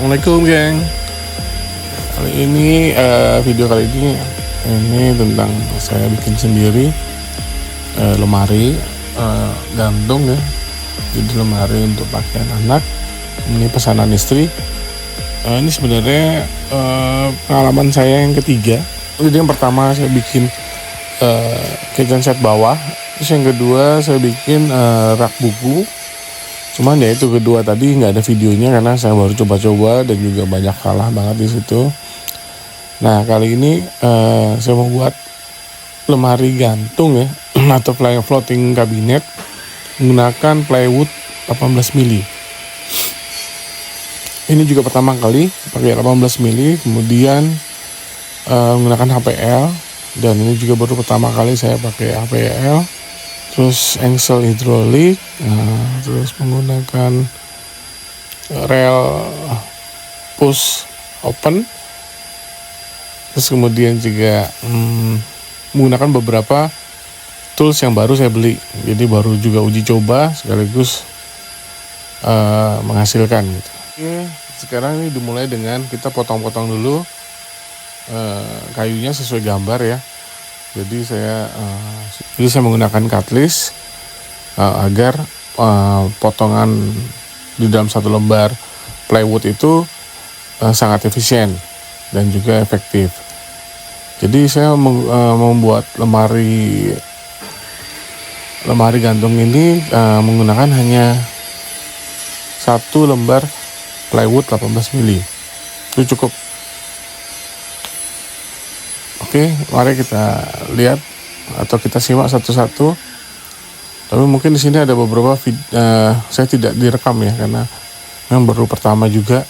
Assalamualaikum geng. Kali ini video kali ini tentang saya bikin sendiri lemari gantung ya. Jadi lemari untuk pakaian anak. Ini pesanan istri. Ini sebenarnya pengalaman saya yang ketiga. Jadi yang pertama saya bikin kitchen set bawah. Terus yang kedua saya bikin rak buku. Cuman ya itu kedua tadi nggak ada videonya karena saya baru coba-coba dan juga banyak kalah banget di situ. Nah kali ini saya mau buat lemari gantung ya atau floating cabinet menggunakan plywood 18 mili. Ini juga pertama kali pakai 18 mili, kemudian menggunakan HPL, dan ini juga baru pertama kali saya pakai HPL. Terus engsel hidrolik, terus menggunakan rel push open, terus kemudian juga menggunakan beberapa tools yang baru saya beli, jadi baru juga uji coba sekaligus menghasilkan gitu. Oke, sekarang ini dimulai dengan kita potong-potong dulu kayunya sesuai gambar ya. Jadi saya menggunakan cutlass agar potongan di dalam satu lembar plywood itu sangat efisien dan juga efektif. Jadi saya membuat lemari gantung ini menggunakan hanya satu lembar plywood 18 mili. Itu cukup. Oke, mari kita lihat atau kita simak satu-satu. Tapi mungkin di sini ada beberapa saya tidak direkam ya, karena memang baru pertama juga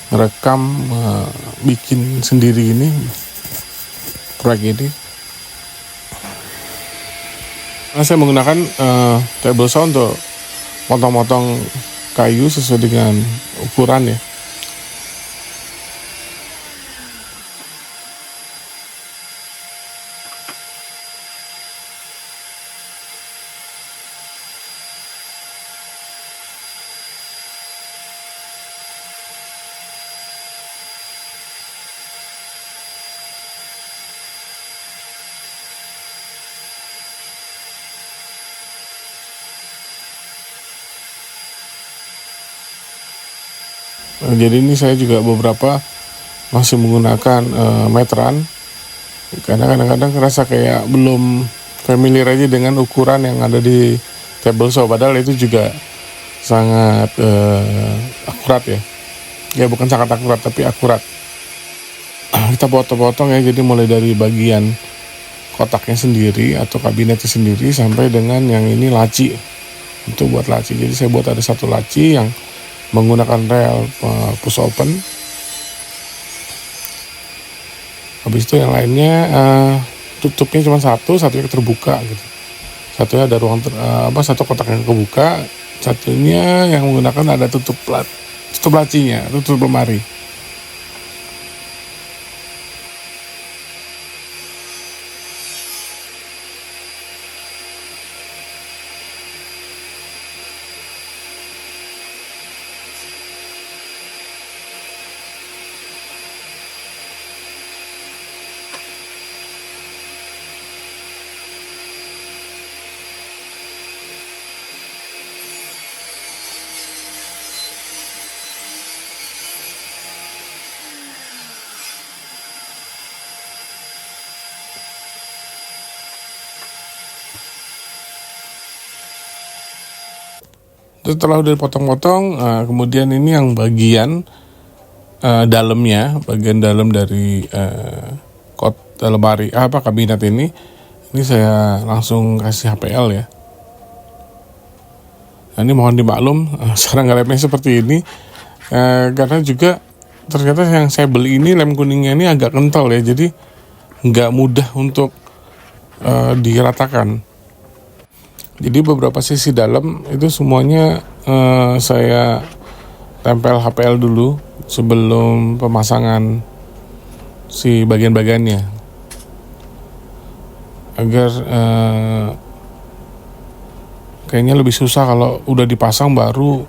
merekam bikin sendiri ini proyek ini. Nah, saya menggunakan table saw untuk potong-potong kayu sesuai dengan ukuran ya. Jadi ini saya juga beberapa masih menggunakan meteran, karena kadang-kadang ngerasa kayak belum familiar aja dengan ukuran yang ada di table saw, padahal itu juga sangat akurat ya. Ya bukan sangat akurat tapi akurat. Kita potong-potong ya, jadi mulai dari bagian kotaknya sendiri atau kabinetnya sendiri sampai dengan yang ini laci, untuk buat laci. Jadi saya buat ada satu laci yang menggunakan rel push open. Habis itu yang lainnya tutupnya cuma satunya terbuka gitu. Satunya ada ruang satu kotak yang kebuka, satunya yang menggunakan ada tutup lacinya, tutup lemari. Setelah udah dipotong-potong, kemudian ini yang bagian dalamnya, bagian dalam dari lemari kabinet ini saya langsung kasih HPL ya. Nah, ini mohon dimaklum sekarang lemnya seperti ini, karena juga ternyata yang saya beli ini lem kuningnya ini agak kental ya, jadi nggak mudah untuk diratakan. Jadi beberapa sisi dalam itu semuanya saya tempel HPL dulu sebelum pemasangan si bagian-bagiannya, agar kayaknya lebih susah kalau udah dipasang baru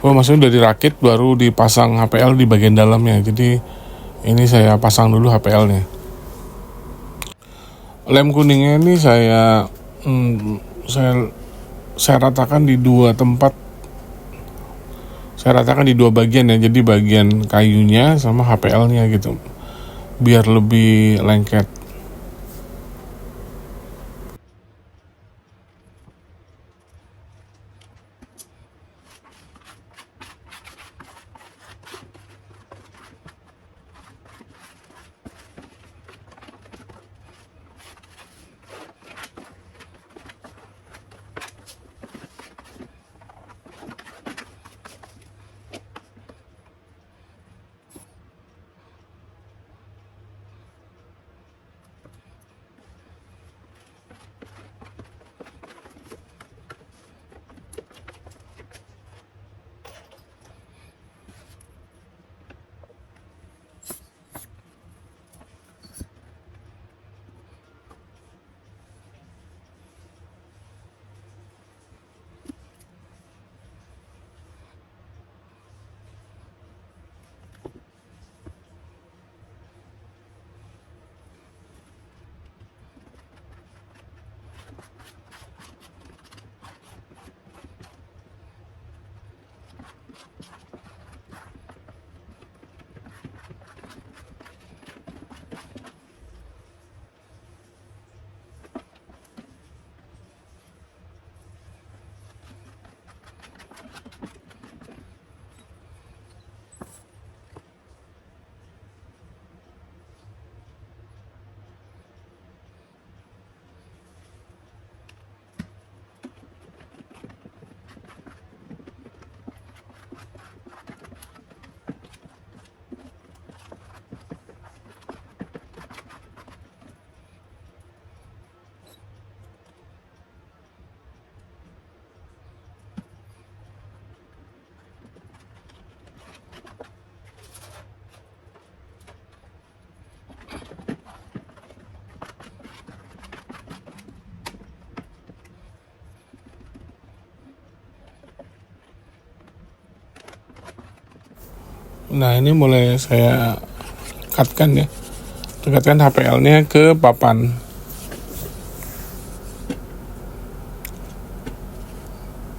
Oh, maksudnya udah dirakit baru dipasang HPL di bagian dalamnya. Jadi ini saya pasang dulu HPL-nya. Lem kuningnya ini saya saya ratakan di dua tempat. Saya ratakan di dua bagian ya. Jadi bagian kayunya sama HPL-nya gitu. Biar lebih lengket. Nah, ini mulai saya dekatkan ya. Dekatkan HPL-nya ke papan.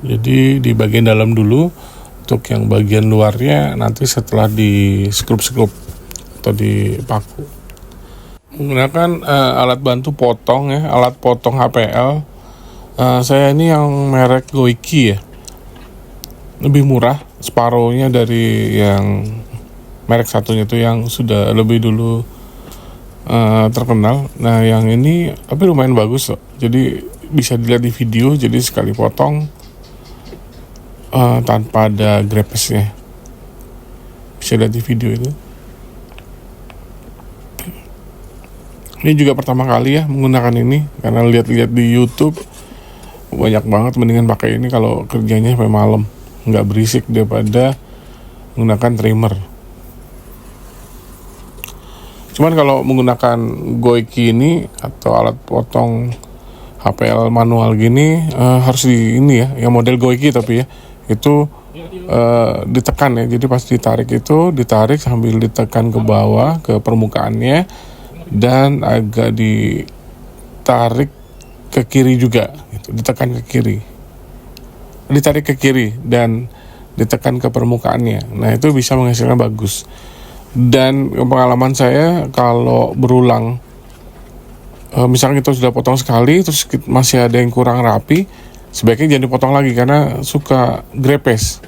Jadi di bagian dalam dulu, untuk yang bagian luarnya nanti setelah di skrup-skrup atau dipaku. Menggunakan alat bantu potong ya, alat potong HPL. Saya ini yang merek Goiki ya. Lebih murah, separuhnya dari yang merek satunya itu yang sudah lebih dulu terkenal. Nah, yang ini tapi lumayan bagus loh. Jadi bisa dilihat di video. Jadi sekali potong tanpa ada grepesnya. Bisa lihat di video itu. Ini juga pertama kali ya menggunakan ini, karena lihat-lihat di YouTube banyak banget. Mendingan pakai ini kalau kerjanya sampai malam, nggak berisik daripada menggunakan trimmer. Cuman kalau menggunakan Goiki ini atau alat potong HPL manual gini harus di ini ya, yang model Goiki tapi ya itu ditekan ya. Jadi pas ditarik sambil ditekan ke bawah ke permukaannya dan agak ditarik ke kiri juga, gitu. Ditekan ke kiri, ditarik ke kiri dan ditekan ke permukaannya. Nah, itu bisa menghasilkan bagus. Dan pengalaman saya kalau berulang, misalnya kita sudah potong sekali terus masih ada yang kurang rapi, sebaiknya jangan dipotong lagi karena suka grepes.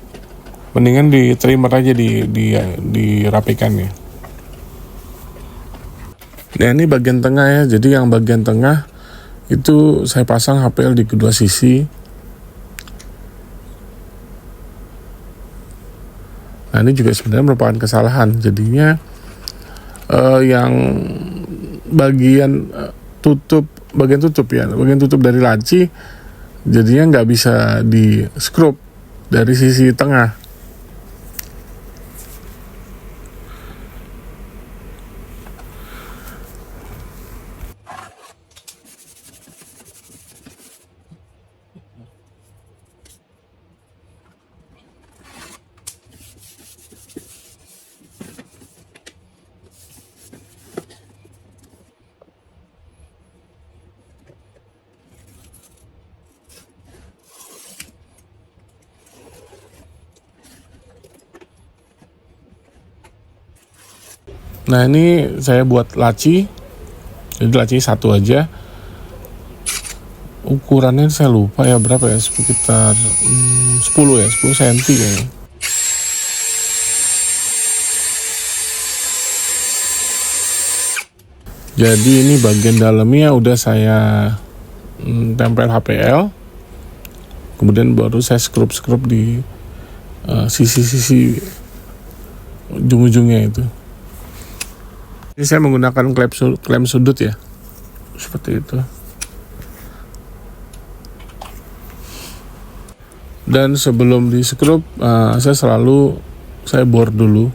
Mendingan di trimmer aja dirapikan ya. Nah, ini bagian tengah ya. Jadi yang bagian tengah itu saya pasang HPL di kedua sisi. Nah, ini juga sebenarnya merupakan kesalahan. Jadinya yang bagian bagian tutup dari laci jadinya nggak bisa di skrup dari sisi tengah. Nah ini saya buat laci, jadi laci satu aja. Ukurannya saya lupa ya berapa ya, sekitar 10 ya, 10 cm kayaknya. Jadi ini bagian dalamnya udah saya tempel HPL, kemudian baru saya skrup di sisi-sisi ujung-ujungnya itu. Ini saya menggunakan klem sudut ya, seperti itu. Dan sebelum di skrup, saya bor dulu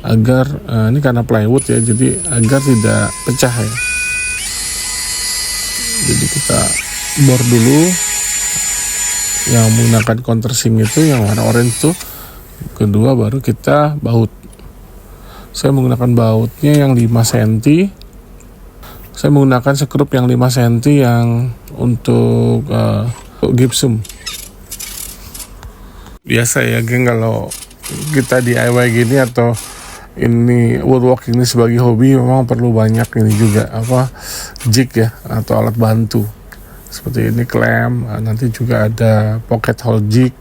agar ini karena plywood ya, jadi agar tidak pecah ya. Jadi kita bor dulu yang menggunakan countersink itu yang warna orange itu. Kedua baru kita baut. Saya menggunakan bautnya yang 5 cm. Saya menggunakan skrup yang 5 cm yang untuk gypsum. Biasa ya geng, kalau kita DIY gini atau ini woodworking ini sebagai hobi memang perlu banyak ini juga jig ya atau alat bantu. Seperti ini klem, nanti juga ada pocket hole jig.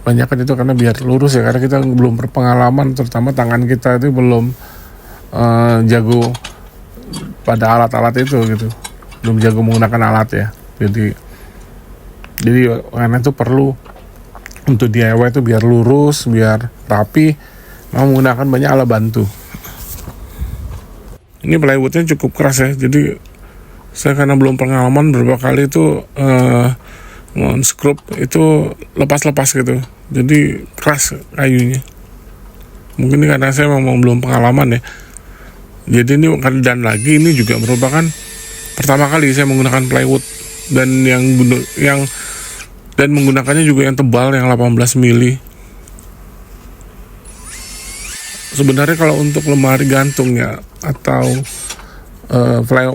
Banyak kan itu karena biar lurus ya, karena kita belum berpengalaman, terutama tangan kita itu belum jago pada alat-alat itu gitu, belum jago menggunakan alat ya. Jadi karena itu perlu untuk DIY itu biar lurus, biar rapi, mau menggunakan banyak alat bantu. Ini plywoodnya cukup keras ya, jadi saya karena belum pengalaman beberapa kali itu skrup itu lepas-lepas gitu, jadi keras kayunya. Mungkin karena saya memang belum pengalaman ya. Jadi ini, dan lagi ini juga merupakan pertama kali saya menggunakan plywood dan dan menggunakannya juga yang tebal yang 18 mili. Sebenarnya kalau untuk lemari gantung ya atau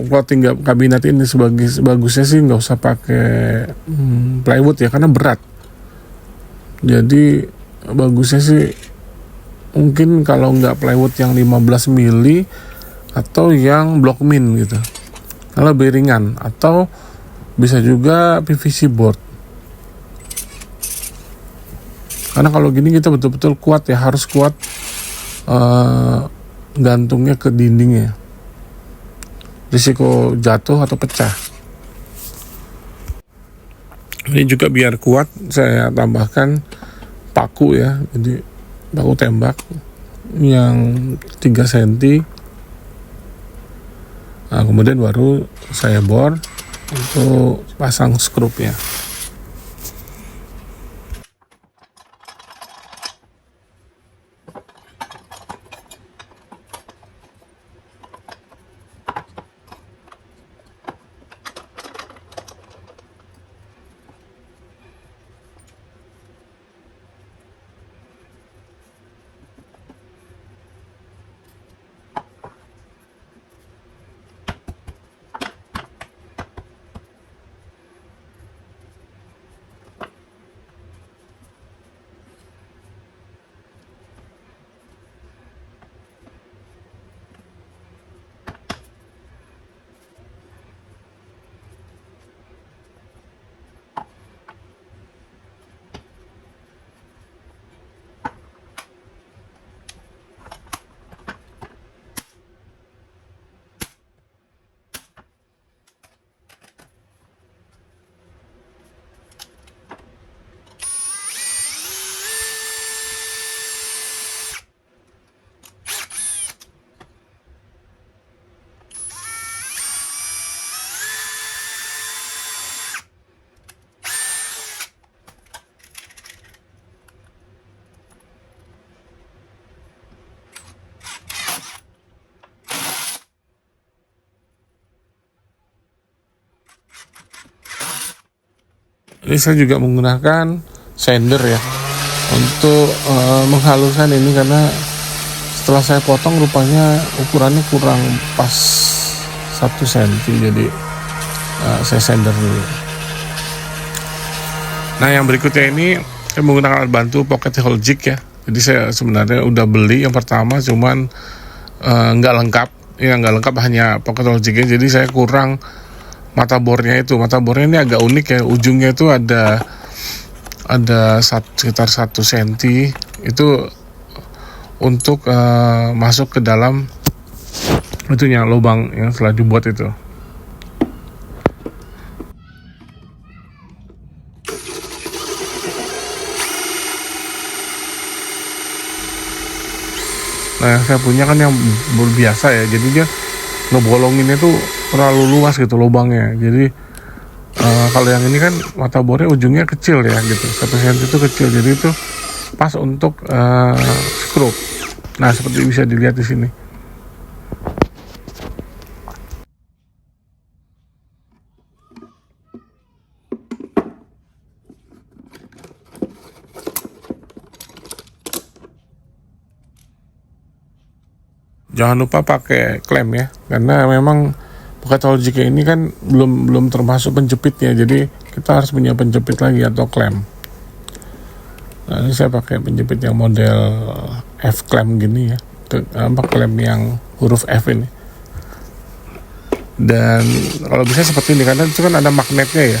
floating kabinet ini bagusnya sih nggak usah pakai plywood ya, karena berat. Jadi bagusnya sih mungkin kalau nggak plywood yang 15 mili atau yang block min gitu, kalau lebih ringan, atau bisa juga PVC board. Karena kalau gini kita betul-betul kuat ya, harus kuat gantungnya ke dindingnya, risiko jatuh atau pecah. Ini juga biar kuat saya tambahkan paku ya, jadi paku tembak yang 3 cm. Nah, kemudian baru saya bor untuk pasang skrupnya. Ini saya juga menggunakan sander ya untuk menghaluskan ini, karena setelah saya potong rupanya ukurannya kurang pas 1 cm, jadi saya sander dulu. Nah yang berikutnya ini saya menggunakan alat bantu pocket hole jig ya. Jadi saya sebenarnya udah beli yang pertama, cuman nggak lengkap, ya nggak lengkap, hanya pocket hole jig. Jadi saya kurang mata bornya itu. Mata bornya ini agak unik ya, ujungnya itu ada sekitar 1 cm itu untuk masuk ke dalam itunya, lubang yang setelah dibuat itu. Nah, yang saya punya kan yang biasa ya, jadi dia ngebolonginnya tuh terlalu luas gitu lubangnya. Jadi kalau yang ini kan mata bornya ujungnya kecil ya gitu, 1 cm itu kecil, jadi itu pas untuk skrup. Nah, seperti bisa dilihat di sini. Jangan lupa pakai klem ya, karena memang pocket hole jig ini kan belum termasuk penjepitnya, jadi kita harus punya penjepit lagi atau klem. Nah, ini saya pakai penjepit yang model F klem gini ya, klem yang huruf F ini. Dan kalau bisa seperti ini, karena itu kan ada magnetnya ya.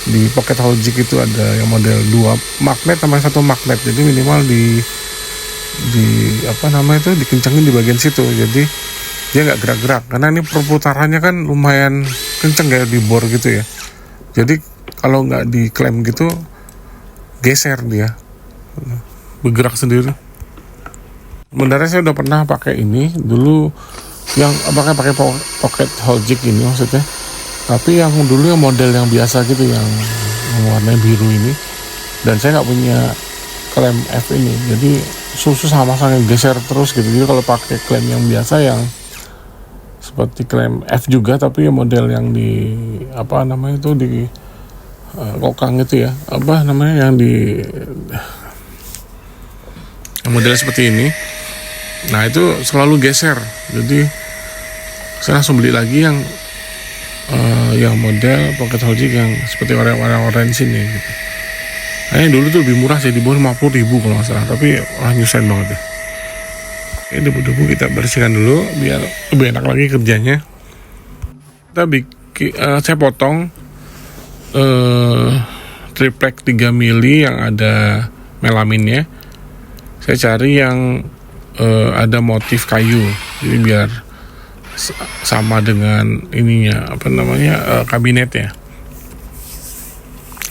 Di pocket hole jig itu ada yang model 2 magnet sama 1 magnet, jadi minimal di dikencangin di bagian situ, jadi dia nggak gerak-gerak, karena ini perputarannya kan lumayan kenceng kayak di bor gitu ya. Jadi kalau nggak diklem gitu geser, dia bergerak sendiri. Sebenarnya saya udah pernah pakai ini dulu, yang pakai pocket hole jig ini maksudnya, tapi yang dulu yang model yang biasa gitu, yang warnanya biru ini, dan saya nggak punya klem F ini, jadi susah sama geser terus gitu. Jadi kalau pakai klem yang biasa yang seperti klem F juga, tapi model yang di di kokang itu ya, yang di model seperti ini, nah itu selalu geser. Jadi saya langsung beli lagi yang model pocket hole jig yang seperti warna orange ini gitu. Nah, dulu tuh lebih murah sih, di bawah 50.000 kalau nggak salah, tapi nyusahin banget ya. Ini debu-debu kita bersihkan dulu biar lebih enak lagi kerjanya. Saya potong triplek 3 mili yang ada melaminnya. Saya cari yang ada motif kayu, jadi biar sama dengan ininya kabinetnya.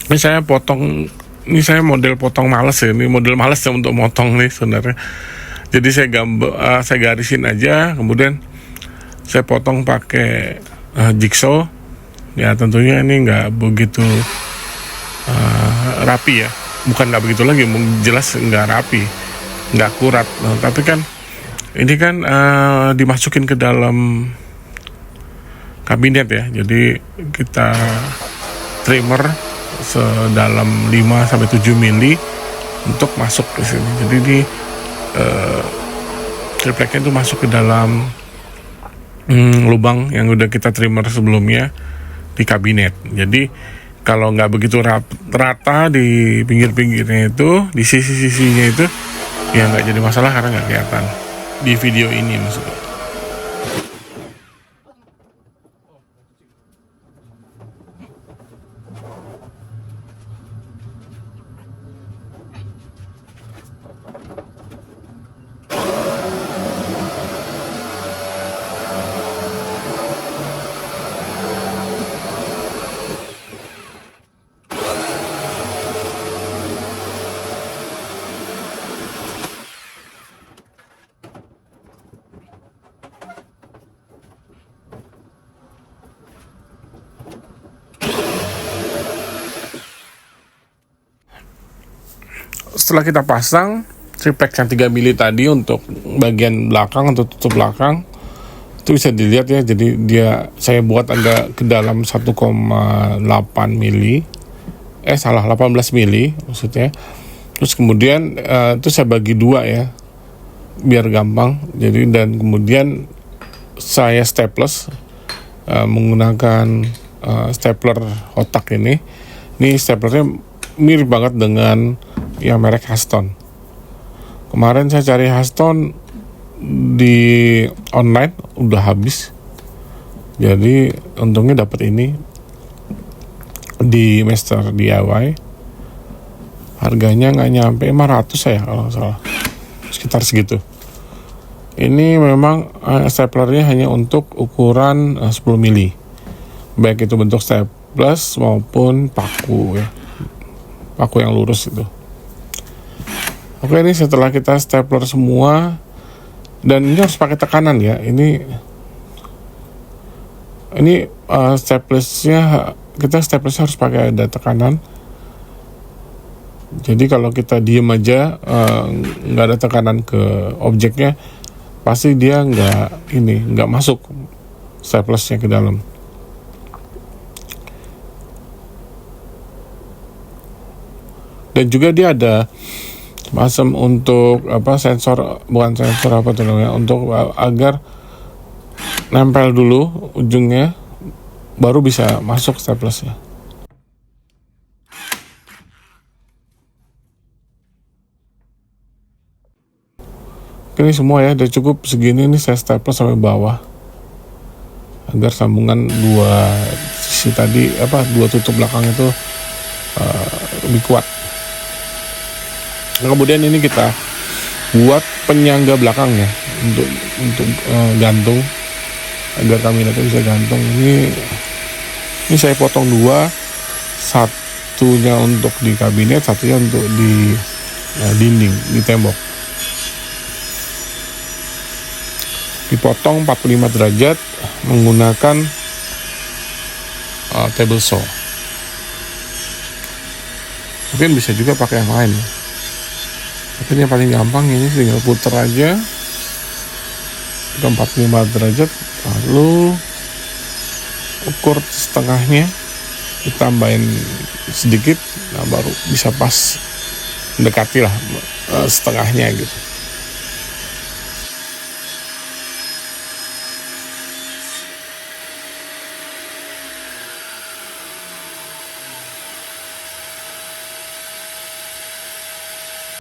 Ini saya potong. Ini saya model potong males ya, ini model males ya untuk motong nih sebenarnya. Jadi saya garisin aja, kemudian saya potong pakai jigsaw. Ya tentunya ini nggak begitu rapi ya, bukan nggak begitu lagi, jelas nggak rapi, nggak akurat. Nah, tapi kan ini kan dimasukin ke dalam kabinet ya, jadi kita trimmer sedalam 5-7 mili untuk masuk ke sini. Jadi di tripleknya itu masuk ke dalam lubang yang udah kita trimmer sebelumnya di kabinet. Jadi kalau nggak begitu rata di pinggir-pinggirnya itu, di sisi-sisinya itu, ya nggak jadi masalah karena nggak kelihatan di video ini maksudnya. Setelah kita pasang triplek yang 3 mili tadi untuk bagian belakang, untuk tutup belakang, itu bisa dilihat ya. Jadi saya buat agak ke dalam 1,8 mili, 18 mili maksudnya. Terus kemudian itu saya bagi 2 ya, biar gampang. Jadi dan kemudian saya staples menggunakan stapler otak ini. Ini staplernya mirip banget dengan yang merek Haston. Kemarin saya cari Haston di online udah habis. Jadi untungnya dapat ini di Master DIY. Harganya nggak nyampe 500 ya kalau nggak salah, sekitar segitu. Ini memang staplernya hanya untuk ukuran 10 mili, baik itu bentuk staples maupun paku ya, paku yang lurus itu. Oke, ini setelah kita stapler semua, dan ini harus pakai tekanan ya. Ini staplesnya, kita staplesnya harus pakai ada tekanan. Jadi kalau kita diem aja nggak ada tekanan ke objeknya, pasti dia nggak masuk staplesnya ke dalam. Dan juga dia ada macam untuk sensor, bukan sensor apa tuh namanya, untuk agar nempel dulu ujungnya baru bisa masuk staplesnya. Ini semua ya, udah cukup segini. Ini saya staples sampai bawah agar sambungan dua sisi tadi, dua tutup belakang itu lebih kuat. Nah, kemudian ini kita buat penyangga belakang ya, untuk gantung, agar kabinet bisa gantung. Ini saya potong dua, satunya untuk di kabinet, satunya untuk di dinding, di tembok. Dipotong 45 derajat menggunakan table saw. Mungkin bisa juga pakai yang lain. Tapi yang paling gampang ini tinggal puter aja ke 45 derajat, lalu ukur setengahnya, ditambahin sedikit, nah baru bisa pas mendekati lah setengahnya gitu.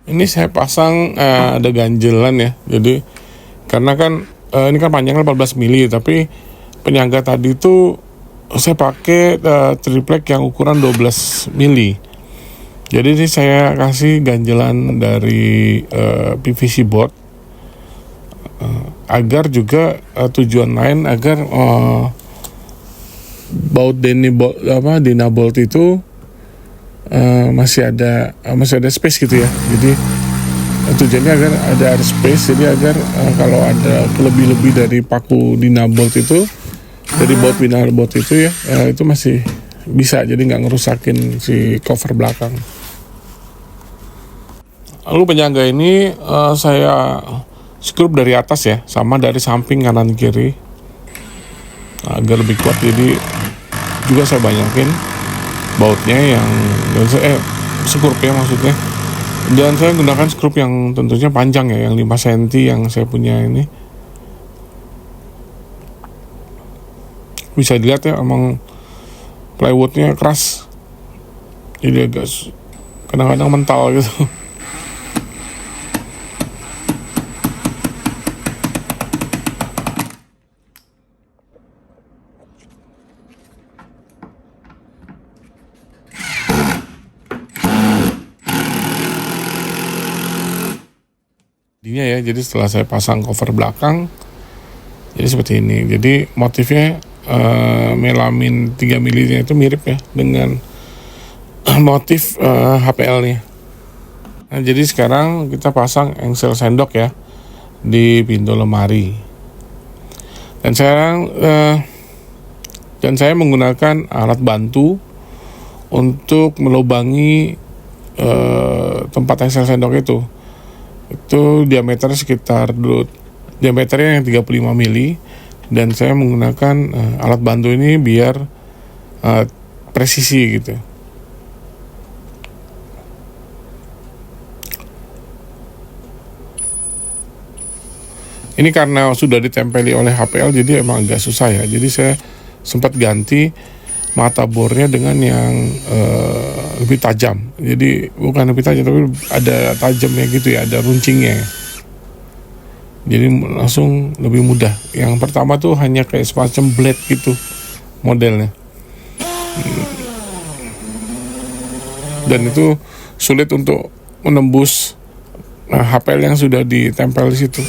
Ini saya pasang ada ganjelan ya. Jadi karena kan ini kan panjangnya 14 mili, tapi penyangga tadi itu saya pakai triplek yang ukuran 12 mili. Jadi ini saya kasih ganjelan dari PVC board agar juga tujuan lain agar baut Dyna bolt itu masih ada space gitu ya. Jadi tujuannya agar ada space, jadi agar kalau ada lebih dari paku Dyna bolt itu, dari baut Dyna bolt itu ya, itu masih bisa, jadi nggak ngerusakin si cover belakang. Lalu penyangga ini saya skrup dari atas ya, sama dari samping kanan kiri agar lebih kuat. Jadi juga saya banyakin bautnya yang skrupnya maksudnya, dan saya gunakan skrup yang tentunya panjang ya, yang 5 cm yang saya punya ini. Bisa dilihat ya, emang plywoodnya keras, jadi agak kadang-kadang mental gitu. Ya, jadi setelah saya pasang cover belakang, jadi seperti ini. Jadi motifnya melamin 3 mili itu mirip ya dengan motif HPL-nya. Nah, jadi sekarang kita pasang engsel sendok ya di pintu lemari. Dan saya menggunakan alat bantu untuk melubangi tempat engsel sendok itu. Itu diameternya diameternya yang 35 mili, dan saya menggunakan alat bantu ini biar presisi gitu. Ini karena sudah ditempeli oleh HPL, jadi emang agak susah ya. Jadi saya sempat ganti mata bornya dengan yang lebih tajam. Jadi bukan lebih tajam, tapi ada tajamnya gitu ya, ada runcingnya. jadi langsung lebih mudah. Yang pertama tuh hanya kayak semacam blade gitu modelnya, dan itu sulit untuk menembus HPL yang sudah ditempel di situ.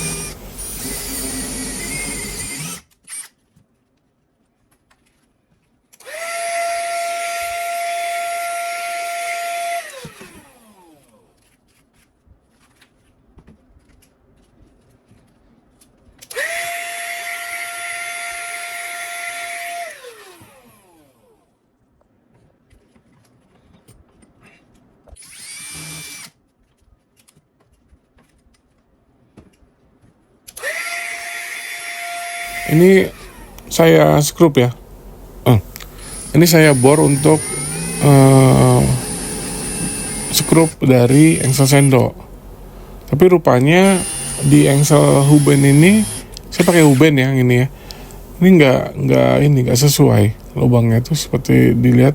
Ini saya skrup ya. Ini saya bor untuk skrup dari engsel sendok. Tapi rupanya di engsel Huben ini, saya pakai Huben ya ini ya. Ini nggak sesuai lubangnya tuh seperti dilihat.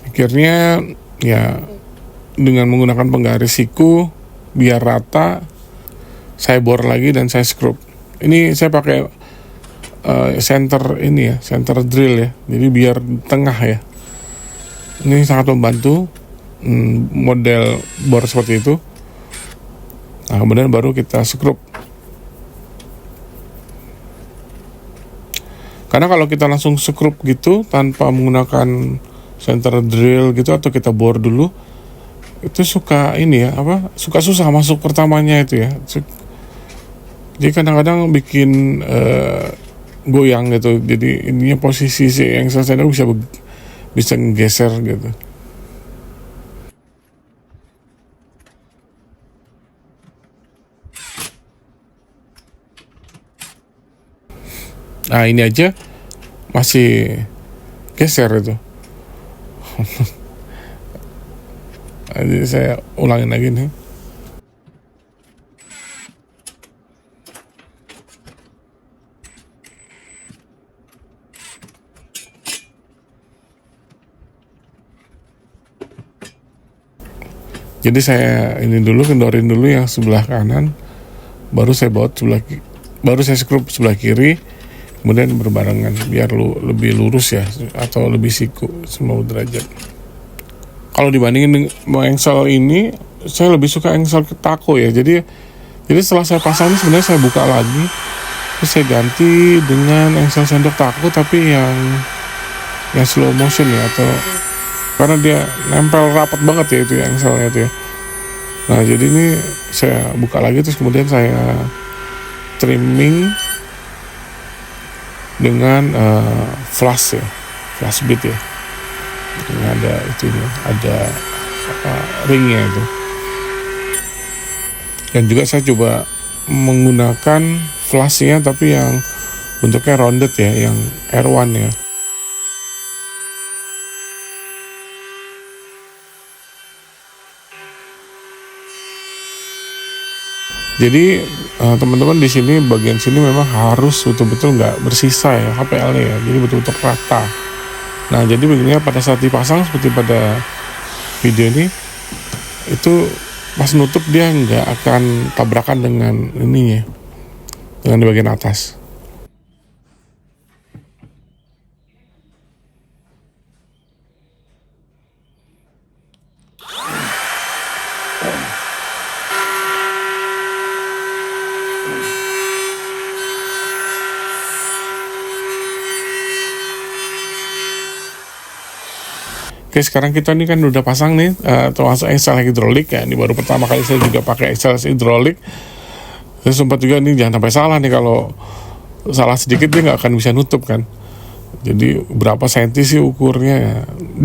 Akhirnya ya dengan menggunakan penggaris siku biar rata, saya bor lagi dan saya skrup. Ini saya pakai center ini ya, center drill ya. Jadi biar tengah ya. Ini sangat membantu model bor seperti itu. Nah, kemudian baru kita skrup. Karena kalau kita langsung skrup gitu tanpa menggunakan center drill gitu atau kita bor dulu, itu suka ini ya, suka susah masuk pertamanya itu ya. Jadi kadang-kadang bikin goyang gitu. Jadi ininya posisi si engsel sendok bisa geser gitu. Nah ini aja masih geser itu. Jadi saya ulangin lagi nih. Jadi saya ini dulu, kendorin dulu yang sebelah kanan, baru saya baut baru saya skrup sebelah kiri, kemudian berbarengan biar lebih lurus ya, atau lebih siku 90 derajat. Kalau dibandingin dengan engsel ini, saya lebih suka engsel tako ya. Jadi setelah saya pasang ini sebenarnya saya buka lagi, terus saya ganti dengan engsel sendok tako tapi yang slow motion ya, atau karena dia nempel rapat banget ya itu ya engselnya itu ya. Nah jadi ini saya buka lagi, terus kemudian saya trimming dengan flash ya, flash bit ya. Ini ada itunya, ada ringnya itu. Dan juga saya coba menggunakan flashnya tapi yang bentuknya rounded ya, yang R1 ya. Jadi teman-teman di sini, bagian sini memang harus betul-betul nggak bersisa ya HPL-nya ya, jadi betul-betul rata. Nah jadi begini pada saat dipasang seperti pada video ini, itu pas nutup dia nggak akan tabrakan dengan ininya, dengan di bagian atas. Oke, sekarang kita ini kan udah pasang nih termasuk engsel hidrolik ya. Ini baru pertama kali saya juga pakai engsel hidrolik. Saya sempat juga nih jangan sampai salah nih, kalau salah sedikit dia nggak akan bisa nutup kan. Jadi berapa senti sih ukurnya ya.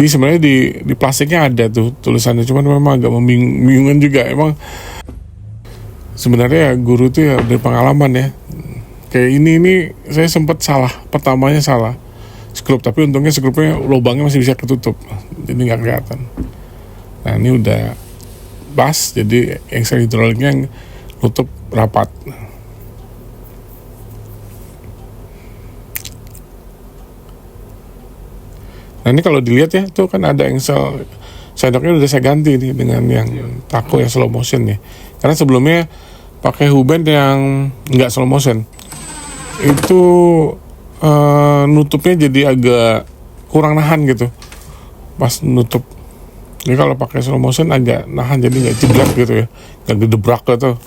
Sebenarnya di plastiknya ada tuh tulisannya, cuman memang agak membingungkan juga. Emang sebenarnya ya, guru tuh ya dari pengalaman ya. Kayak ini saya sempat salah, pertamanya salah skrup, tapi untungnya skrupnya lubangnya masih bisa ketutup, jadi nggak kelihatan. Nah ini udah pas, jadi engsel hidroliknya nutup rapat. Nah ini kalau dilihat ya, tuh kan ada engsel sendoknya udah saya ganti nih dengan yang Taco yang slow motion ya. Karena sebelumnya pakai Huben yang nggak slow motion, itu nutupnya jadi agak kurang nahan gitu pas nutup. Jadi kalau pakai slow motion agak nahan, jadi nggak jeblak gitu ya, nggak gedebrak gitu.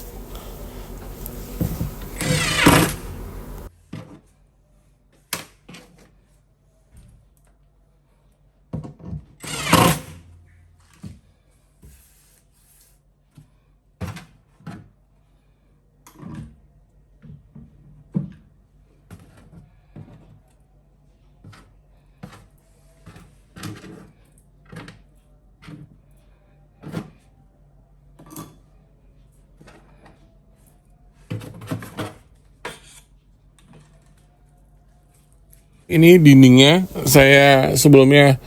Ini dindingnya saya sebelumnya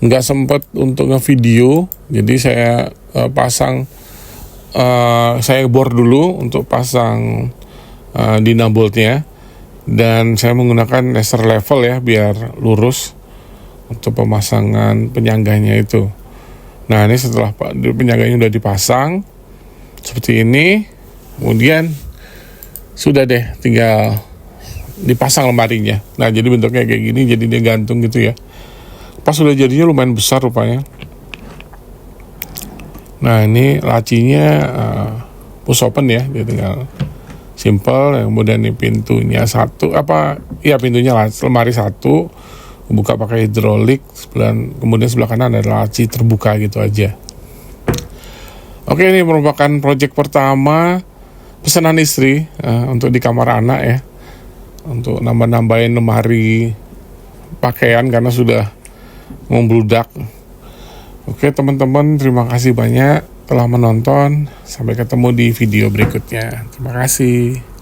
nggak sempat untuk ngevideo, jadi saya pasang, saya bor dulu untuk pasang dinaboltnya, dan saya menggunakan laser level ya biar lurus untuk pemasangan penyangganya itu. Nah ini setelah penyangganya udah dipasang seperti ini, kemudian sudah deh tinggal dipasang lemarinya. Nah jadi bentuknya kayak gini, jadi dia gantung gitu ya. Pas sudah jadinya lumayan besar rupanya. Nah ini lacinya push open ya, dia tinggal simple. Kemudian ini pintunya pintunya lemari satu, buka pakai hidrolik. Kemudian sebelah kanan ada laci terbuka gitu aja. Oke, ini merupakan project pertama pesanan istri untuk di kamar anak ya, untuk nambah-nambahin lemari pakaian karena sudah membludak. Oke teman-teman, terima kasih banyak telah menonton. Sampai ketemu di video berikutnya. Terima kasih.